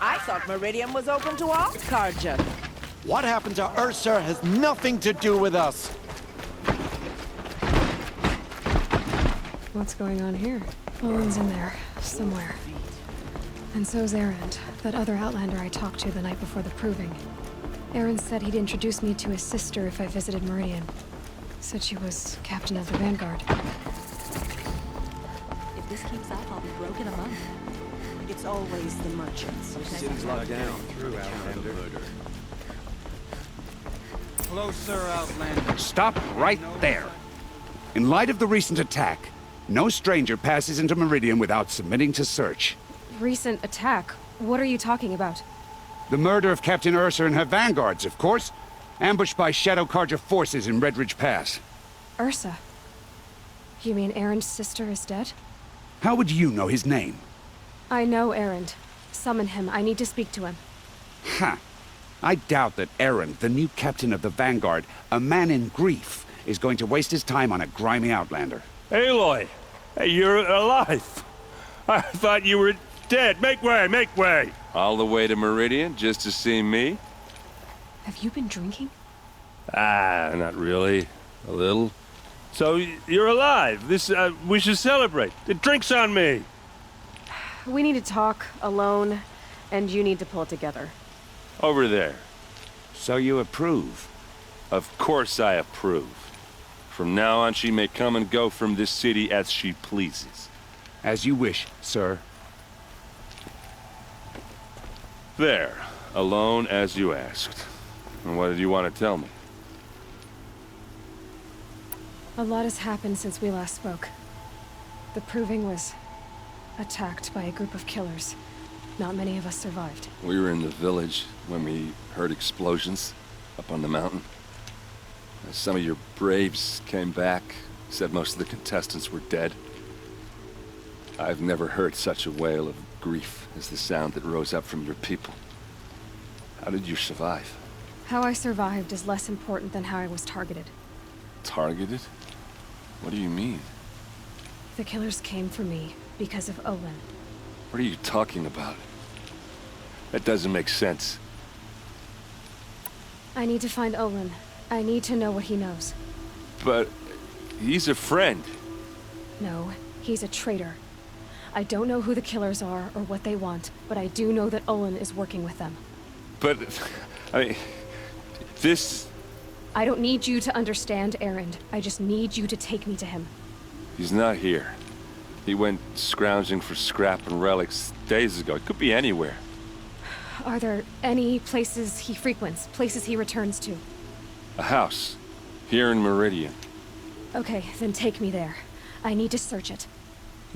I thought Meridian was open to all Carja. What happened to Ursa has nothing to do with us. What's going on here? Owen's in there, somewhere. And so's Erend, that other Outlander I talked to the night before the proving. Erend said he'd introduce me to his sister if I visited Meridian. Said she was captain of the Vanguard. If this keeps up, I'll be broke in a month. It's always the merchants. City's locked down through Outlander. Hello, Sir Outlander. Stop right there. In light of the recent attack, no stranger passes into Meridian without submitting to search. Recent attack? What are you talking about? The murder of Captain Ursa and her vanguards, of course. Ambushed by Shadow Carja forces in Redridge Pass. Ursa? You mean Erend's sister is dead? How would you know his name? I know Erend. Summon him. I need to speak to him. Ha! I doubt that Erend, the new captain of the Vanguard, a man in grief, is going to waste his time on a grimy Outlander. Aloy! Hey, you're alive! I thought you were dead. Make way, make way! All the way to Meridian just to see me? Have you been drinking? Ah, not really. A little. So, you're alive. We should celebrate. The drink's on me! We need to talk, alone, and you need to pull it together. Over there. So you approve? Of course I approve. From now on, she may come and go from this city as she pleases. As you wish, sir. There. Alone as you asked. And what did you want to tell me? A lot has happened since we last spoke. The Proving was attacked by a group of killers. Not many of us survived. We were in the village when we heard explosions up on the mountain. Some of your braves came back, said most of the contestants were dead. I've never heard such a wail of grief as the sound that rose up from your people. How did you survive? How I survived is less important than how I was targeted. Targeted? What do you mean? The killers came for me because of Olin. What are you talking about? That doesn't make sense. I need to find Olin. I need to know what he knows. But he's a friend. No, he's a traitor. I don't know who the killers are or what they want, but I do know that Olin is working with them. But, I mean, this... I don't need you to understand, Erend. I just need you to take me to him. He's not here. He went scrounging for scrap and relics days ago. It could be anywhere. Are there any places he frequents, places he returns to? A house. Here in Meridian. Okay, then take me there. I need to search it.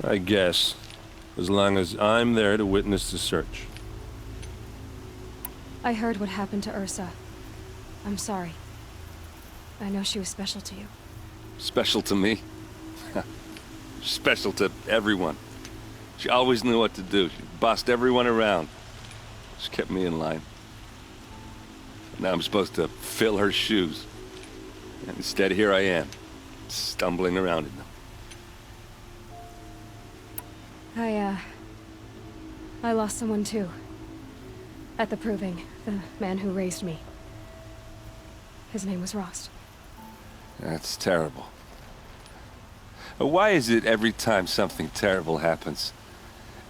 I guess. As long as I'm there to witness the search. I heard what happened to Ursa. I'm sorry. I know she was special to you. Special to me? Special to everyone. She always knew what to do. She bossed everyone around. She kept me in line. Now I'm supposed to fill her shoes. And instead, here I am, stumbling around in them. I lost someone too. At the Proving, the man who raised me. His name was Rost. That's terrible. Why is it every time something terrible happens,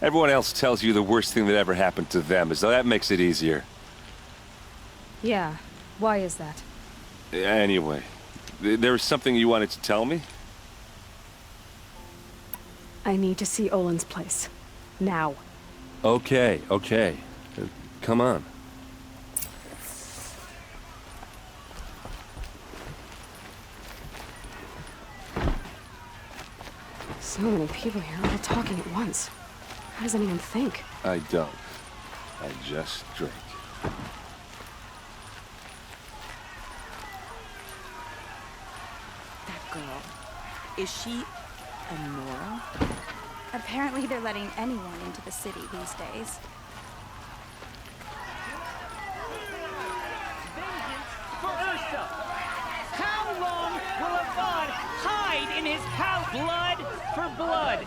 everyone else tells you the worst thing that ever happened to them, as though that makes it easier? Yeah, why is that? Anyway, there was something you wanted to tell me? I need to see Olin's place. Now. Okay. Come on. So many people here, all talking at once. How does anyone think? I don't. I just drink. That girl. Is she a Nora? Apparently they're letting anyone into the city these days. For Ursa! How long will Avad hide in his house? Blood for blood!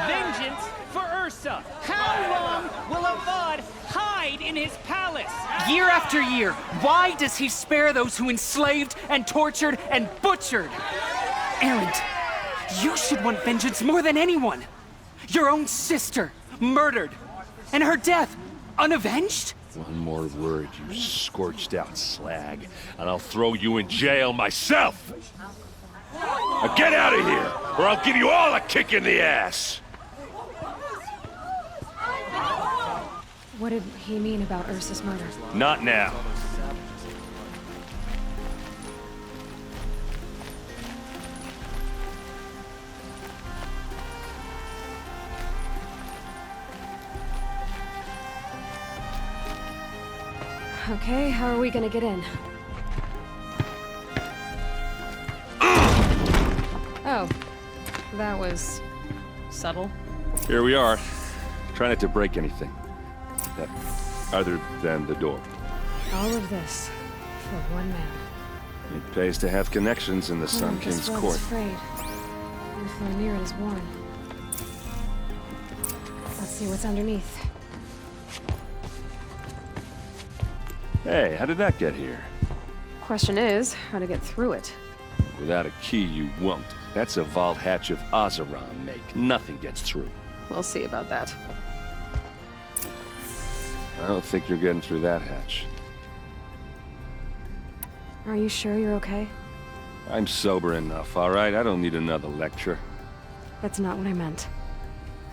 Vengeance for Ursa! How long will Avad hide in his palace. Year after year, why does he spare those who enslaved and tortured and butchered? Erend, you should want vengeance more than anyone. Your own sister, murdered, and her death, unavenged? One more word, you scorched out slag, and I'll throw you in jail myself! Now get out of here, or I'll give you all a kick in the ass! What did he mean about Ursa's murder? Not now. Okay, how are we gonna get in? Oh, that was subtle. Here we are. Try not to break anything. Other than the door. All of this for one man. It pays to have connections in the Sun King's this court. world's frayed. The floor near it is worn. Let's see what's underneath. Hey, how did that get here? Question is, how to get through it. Without a key, you won't. That's a vault hatch of Ozeron make. Nothing gets through. We'll see about that. I don't think you're getting through that hatch. Are you sure you're okay? I'm sober enough, all right? I don't need another lecture. That's not what I meant.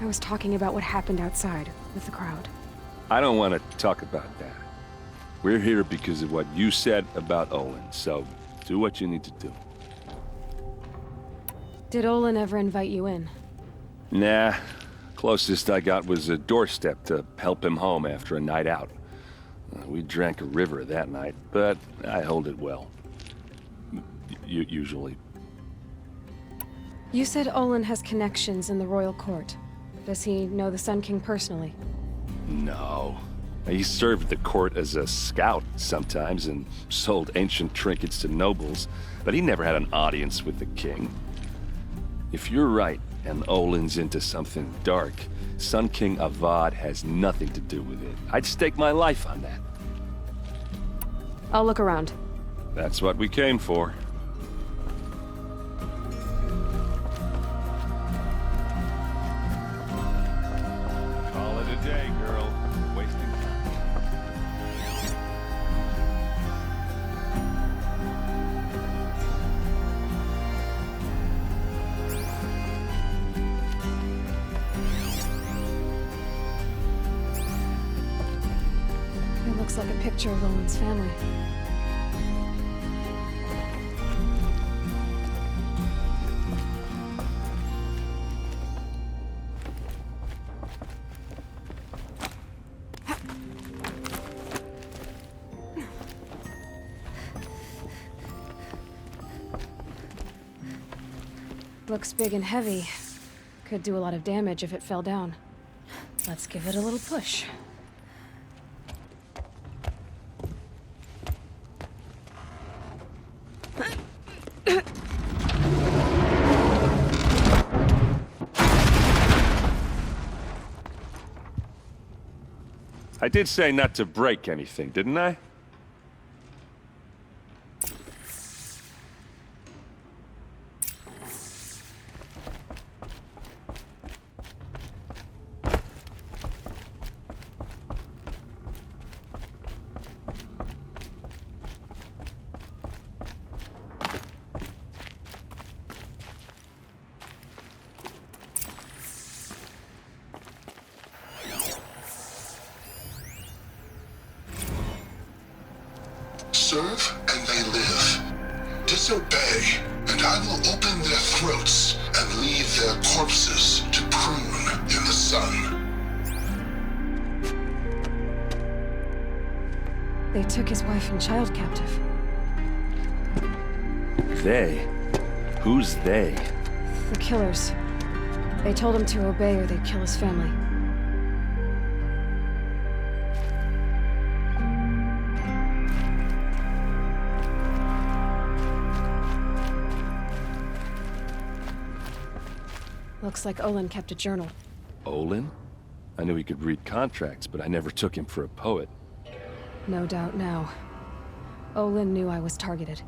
I was talking about what happened outside with the crowd. I don't want to talk about that. We're here because of what you said about Olin, so do what you need to do. Did Olin ever invite you in? Nah. Closest I got was a doorstep to help him home after a night out. We drank a river that night, but I hold it well. Usually. You said Olin has connections in the royal court. Does he know the Sun King personally? No. He served the court as a scout sometimes and sold ancient trinkets to nobles, but he never had an audience with the king. If you're right, and Olin's into something dark, Sun King Avad has nothing to do with it. I'd stake my life on that. I'll look around. That's what we came for. Call it a day, girl. Wasting time. It looks like a picture of Olin's family. Looks big and heavy. Could do a lot of damage if it fell down. Let's give it a little push. I did say not to break anything, didn't I? Serve and they live. Disobey, and I will open their throats and leave their corpses to prune in the sun. They took his wife and child captive. They? Who's they? The killers. They told him to obey or they'd kill his family. Looks like Olin kept a journal. Olin? I knew he could read contracts, but I never took him for a poet. No doubt now. Olin knew I was targeted.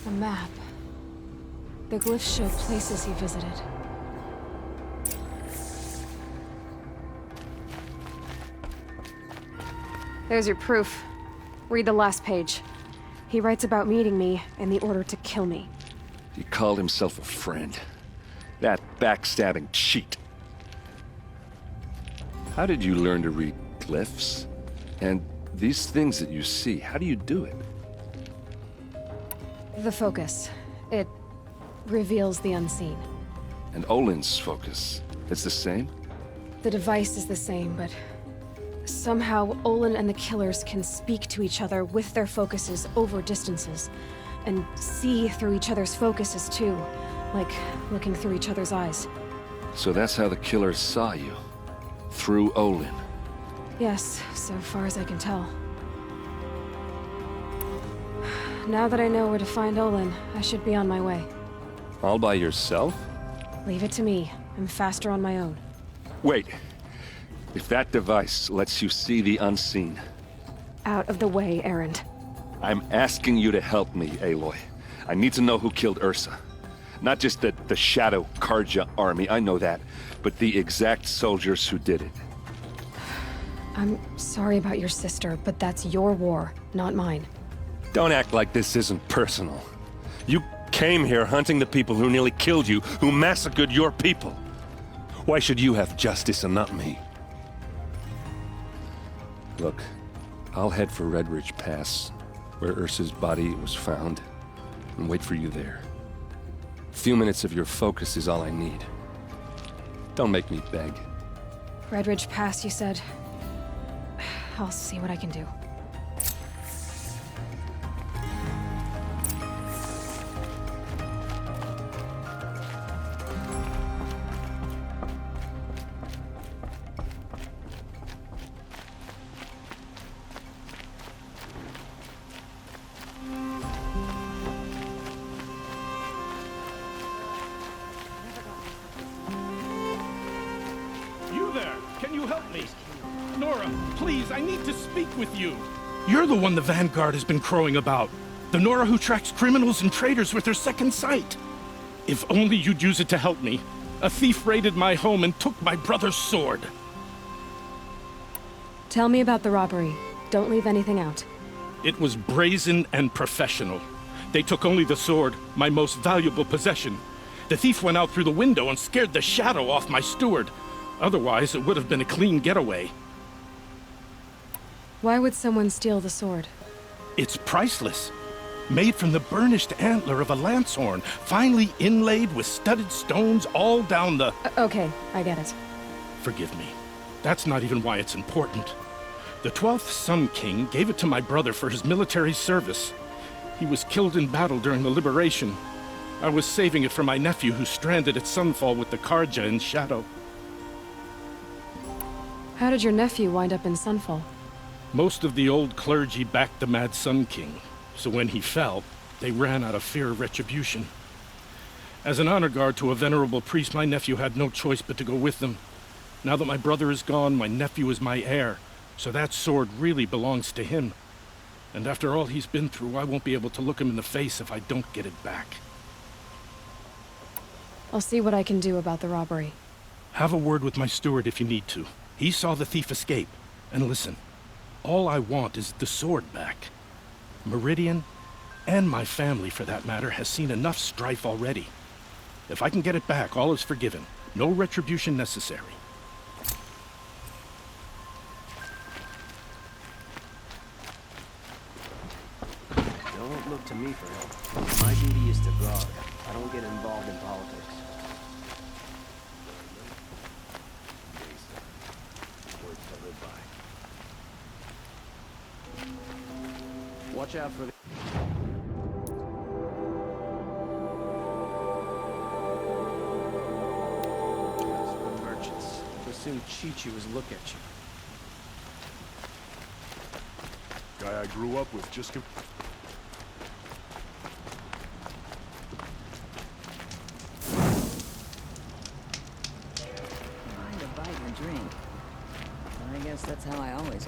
A map. The glyphs show places he visited. There's your proof. Read the last page. He writes about meeting me in the order to kill me. He called himself a friend. That backstabbing cheat. How did you learn to read glyphs? And these things that you see, how do you do it? The focus. It reveals the unseen. And Olin's focus, it's the same? The device is the same, but somehow Olin and the killers can speak to each other with their focuses over distances, and see through each other's focuses too, like looking through each other's eyes. So that's how the killers saw you? Through Olin? Yes, so far as I can tell. Now that I know where to find Olin, I should be on my way. All by yourself? Leave it to me. I'm faster on my own. Wait. If that device lets you see the unseen... Out of the way, Erend. I'm asking you to help me, Aloy. I need to know who killed Ursa. Not just the Shadow Karja army, I know that, but the exact soldiers who did it. I'm sorry about your sister, but that's your war, not mine. Don't act like this isn't personal. You came here hunting the people who nearly killed you, who massacred your people. Why should you have justice and not me? Look, I'll head for Red Ridge Pass, where Ursa's body was found, and wait for you there. A few minutes of your focus is all I need. Don't make me beg. Red Ridge Pass, you said? I'll see what I can do. You there! Can you help me? Nora, please, I need to speak with you. You're the one the Vanguard has been crowing about. The Nora who tracks criminals and traitors with her second sight. If only you'd use it to help me. A thief raided my home and took my brother's sword. Tell me about the robbery. Don't leave anything out. It was brazen and professional. They took only the sword, my most valuable possession. The thief went out through the window and scared the shadow off my steward. Otherwise, it would have been a clean getaway. Why would someone steal the sword? It's priceless. Made from the burnished antler of a lancehorn, finely inlaid with studded stones all down the... Okay, I get it. Forgive me. That's not even why it's important. The 12th Sun King gave it to my brother for his military service. He was killed in battle during the Liberation. I was saving it for my nephew who's stranded at Sunfall with the Karja in Shadow. How did your nephew wind up in Sunfall? Most of the old clergy backed the Mad Sun King, so when he fell, they ran out of fear of retribution. As an honor guard to a venerable priest, my nephew had no choice but to go with them. Now that my brother is gone, my nephew is my heir, so that sword really belongs to him. And after all he's been through, I won't be able to look him in the face if I don't get it back. I'll see what I can do about the robbery. Have a word with my steward if you need to. He saw the thief escape. And listen, all I want is the sword back. Meridian, and my family for that matter, has seen enough strife already. If I can get it back, all is forgiven. No retribution necessary. Don't look to me for help. My duty is to guard. I don't get involved in politics. Watch out for the... merchants. They'll soon cheat you as look at you. Guy I grew up with just... how I always...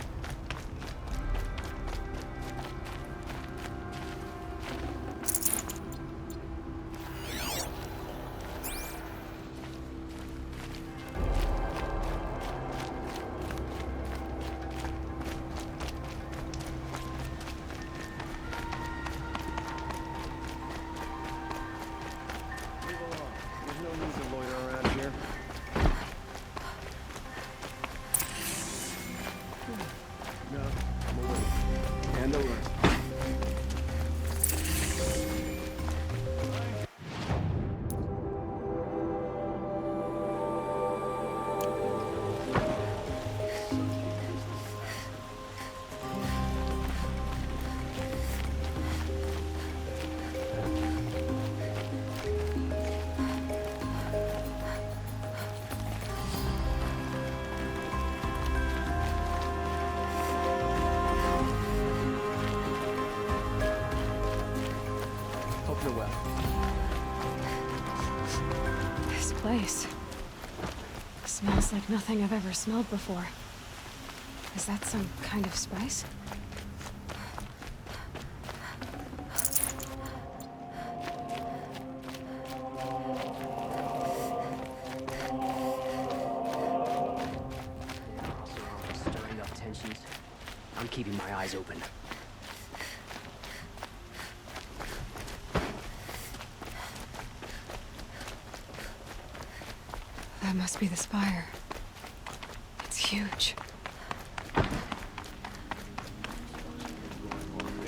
This place smells like nothing I've ever smelled before. Is that some kind of spice? Stirring up tensions. I'm keeping my eyes open. That must be the spire. It's huge. Day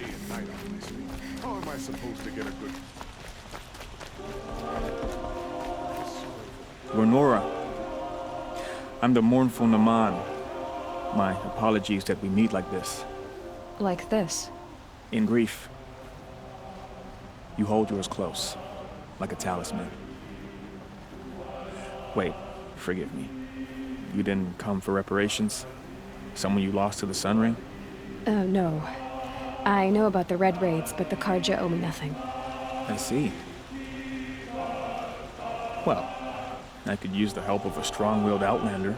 and night, obviously. How am I supposed to get a good... Lenora, I'm the mournful Naman. My apologies that we meet like this. Like this? In grief. You hold yours close, like a talisman. Wait, forgive me. You didn't come for reparations? Someone you lost to the Sun Ring? No. I know about the Red Raids, but the Karja owe me nothing. I see. Well, I could use the help of a strong-willed outlander.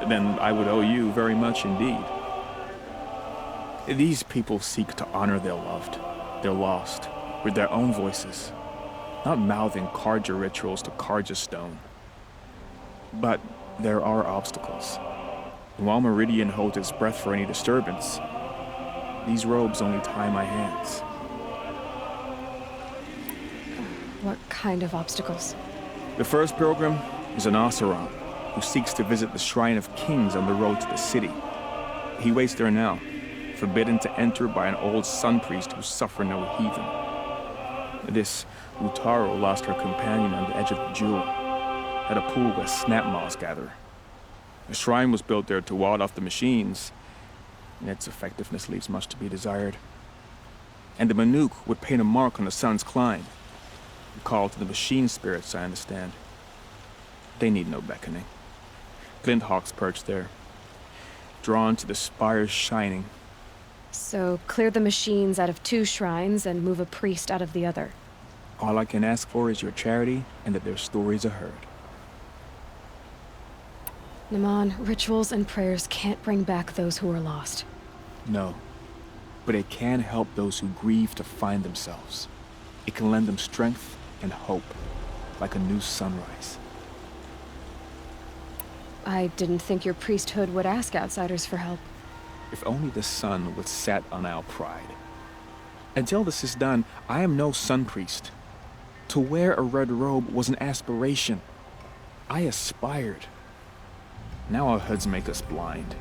Then I would owe you very much indeed. These people seek to honor their loved, their lost, with their own voices, not mouthing Karja rituals to Karja stone. But there are obstacles. And while Meridian holds its breath for any disturbance, these robes only tie my hands. What kind of obstacles? The first pilgrim is an Oseram who seeks to visit the Shrine of Kings on the road to the city. He waits there now, forbidden to enter by an old sun priest who suffered no heathen. This Utaro lost her companion on the edge of the jewel, at a pool where snap moths gather. The shrine was built there to ward off the machines, and its effectiveness leaves much to be desired. And the Manuk would paint a mark on the sun's climb, a call to the machine spirits, I understand. They need no beckoning. Glint hawks perch there, drawn to the spire's shining. So clear the machines out of 2 shrines and move a priest out of the other. All I can ask for is your charity and that their stories are heard. Naman, rituals and prayers can't bring back those who are lost. No, but it can help those who grieve to find themselves. It can lend them strength and hope, like a new sunrise. I didn't think your priesthood would ask outsiders for help. If only the sun would set on our pride. Until this is done, I am no sun priest. To wear a red robe was an aspiration. I aspired. Now our hoods make us blind.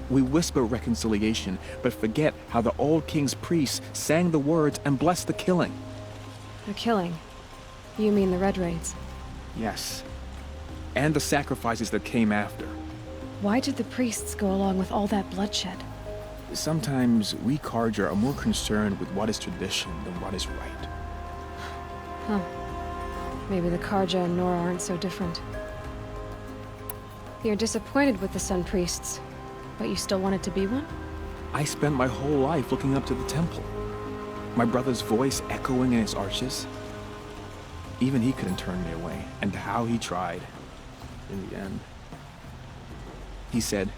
We whisper reconciliation, but forget how the old king's priests sang the words and blessed the killing. The killing? You mean the Red Raids? Yes. And the sacrifices that came after. Why did the priests go along with all that bloodshed? Sometimes we Karja are more concerned with what is tradition than what is right. Huh. Maybe the Karja and Nora aren't so different. You're disappointed with the Sun Priests, but you still wanted to be one? I spent my whole life looking up to the temple. My brother's voice echoing in its arches. Even he couldn't turn me away, and how he tried. In the end. He said,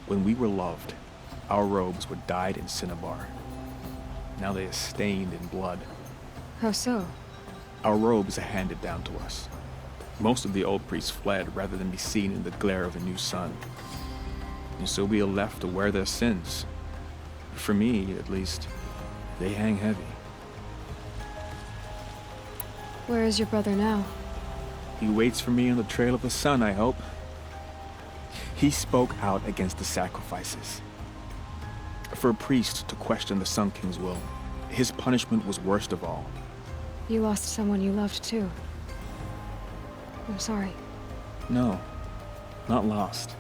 When we were loved, our robes were dyed in cinnabar. Now they are stained in blood. How so? Our robes are handed down to us. Most of the old priests fled rather than be seen in the glare of a new sun. And so we are left to wear their sins. For me, at least, they hang heavy. Where is your brother now? He waits for me on the trail of the sun, I hope. He spoke out against the sacrifices. For a priest to question the Sun King's will, his punishment was worst of all. You lost someone you loved too. I'm sorry. No, not lost.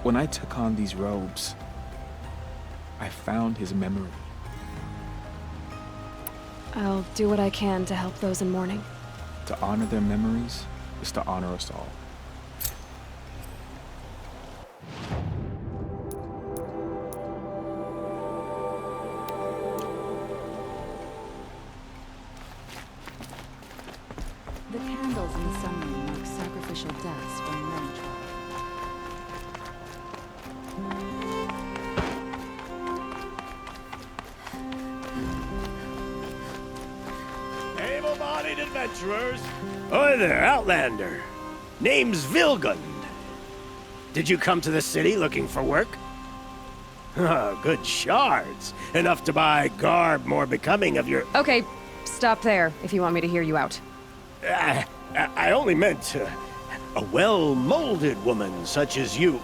When I took on these robes, I found his memory. I'll do what I can to help those in mourning. To honor their memories is to honor us all. The candles in the sunroom mark sacrificial deaths from men Able-bodied adventurers. Oi there, Outlander. Name's Vilgund. Did you come to the city looking for work? Good shards. Enough to buy garb more becoming of your... Okay, stop there if you want me to hear you out. I only meant a well-molded woman such as you.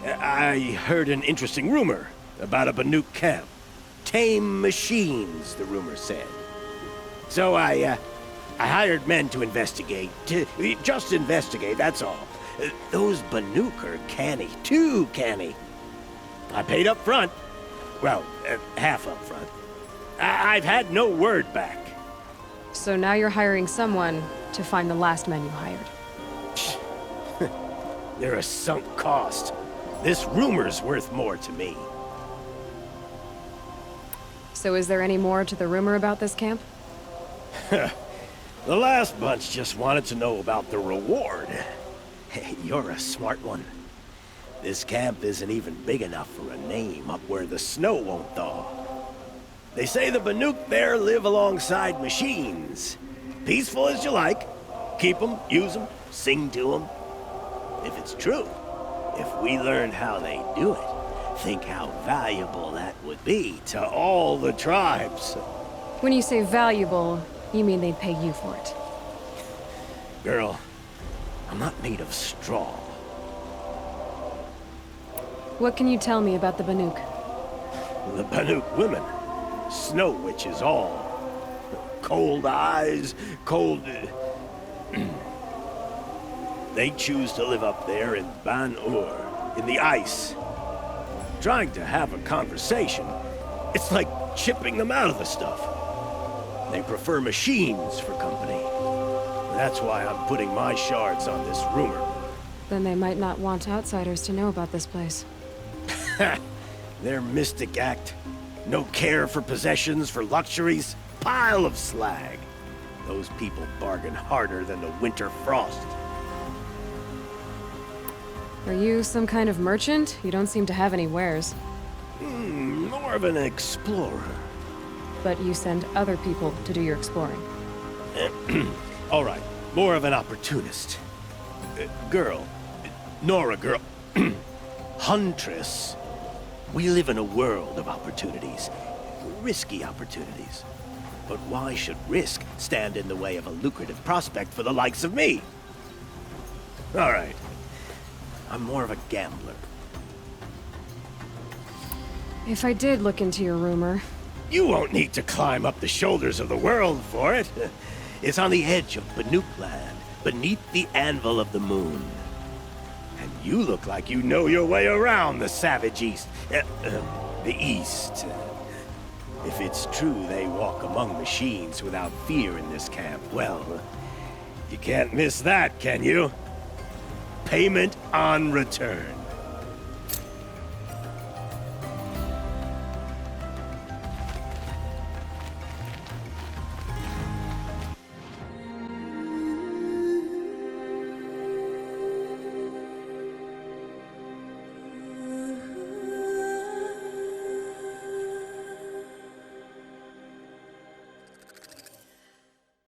I heard an interesting rumor about a Banuk camp. Tame machines, the rumor said. So I hired men to investigate. Just investigate, that's all. Those Banuk are canny, too canny. I paid up front. Well, half up front. I've had no word back. So now you're hiring someone to find the last men you hired. They're a sunk cost. This rumor's worth more to me. So is there any more to the rumor about this camp? The last bunch just wanted to know about the reward. Hey, you're a smart one. This camp isn't even big enough for a name up where the snow won't thaw. They say the Banuk there live alongside machines. Peaceful as you like. Keep them, use them, sing to them. If it's true, if we learn how they do it, think how valuable that would be to all the tribes. When you say valuable, you mean they'd pay you for it. Girl, I'm not made of straw. What can you tell me about the Banuk? The Banuk women. Snow witches all. Cold eyes, cold... They choose to live up there in Ban-Ur, in the ice. Trying to have a conversation, it's like chipping them out of the stuff. They prefer machines for company. That's why I'm putting my shards on this rumor. Then they might not want outsiders to know about this place. Their mystic act. No care for possessions, for luxuries. Pile of slag. Those people bargain harder than the winter frost. Are you some kind of merchant? You don't seem to have any wares. More of an explorer. But you send other people to do your exploring. All right, more of an opportunist. Girl. Nora girl. Huntress. We live in a world of opportunities. Risky opportunities. But why should risk stand in the way of a lucrative prospect for the likes of me? All right. I'm more of a gambler. If I did look into your rumor... You won't need to climb up the shoulders of the world for it. It's on the edge of Banuk land, beneath the anvil of the moon. And you look like you know your way around the savage east. The east. If it's true they walk among machines without fear in this camp, well, you can't miss that, can you? Payment on return.